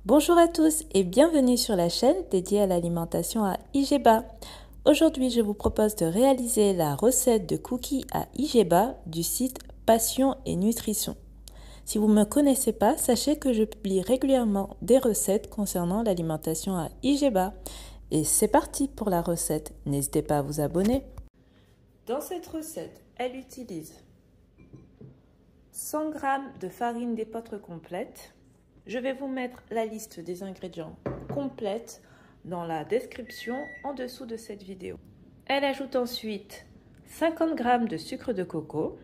Bonjour à tous et bienvenue sur la chaîne dédiée à l'alimentation à IGEBA. Aujourd'hui, je vous propose de réaliser la recette de cookies à IGEBA du site Passion et Nutrition. Si vous ne me connaissez pas, sachez que je publie régulièrement des recettes concernant l'alimentation à IGEBA. Et c'est parti pour la recette. N'hésitez pas à vous abonner. Dans cette recette, elle utilise 100 g de farine d'épeautre complète. Je vais vous mettre la liste des ingrédients complète dans la description en dessous de cette vidéo. Elle ajoute ensuite 50 g de sucre de coco,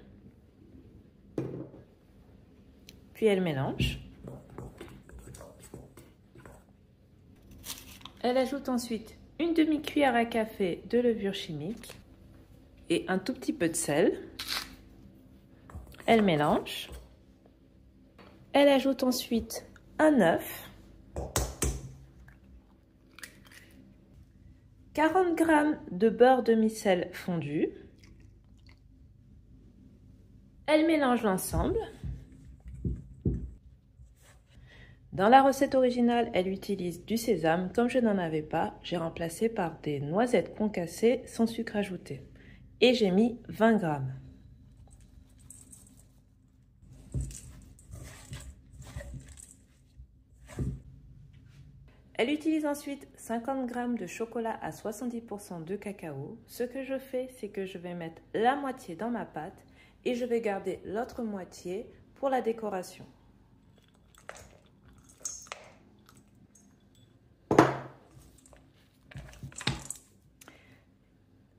puis elle mélange. Elle ajoute ensuite une demi-cuillère à café de levure chimique et un tout petit peu de sel. Elle mélange. Elle ajoute ensuite un œuf, 40 g de beurre demi-sel fondu. Elle mélange l'ensemble. Dans la recette originale, elle utilise du sésame. Comme je n'en avais pas, j'ai remplacé par des noisettes concassées sans sucre ajouté. Et j'ai mis 20 g. Elle utilise ensuite 50 g de chocolat à 70% de cacao. Ce que je fais, c'est que je vais mettre la moitié dans ma pâte et je vais garder l'autre moitié pour la décoration.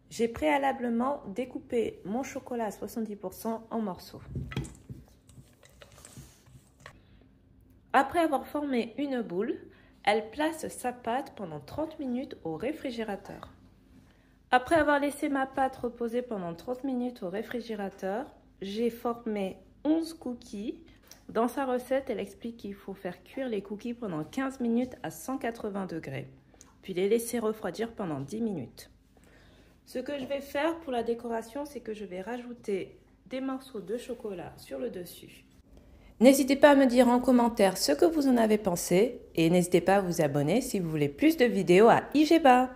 J'ai préalablement découpé mon chocolat à 70% en morceaux. Après avoir formé une boule, elle place sa pâte pendant 30 minutes au réfrigérateur. Après avoir laissé ma pâte reposer pendant 30 minutes au réfrigérateur, j'ai formé 11 cookies. Dans sa recette, elle explique qu'il faut faire cuire les cookies pendant 15 minutes à 180 degrés, puis les laisser refroidir pendant 10 minutes. Ce que je vais faire pour la décoration, c'est que je vais rajouter des morceaux de chocolat sur le dessus. N'hésitez pas à me dire en commentaire ce que vous en avez pensé et n'hésitez pas à vous abonner si vous voulez plus de vidéos à IGEBA.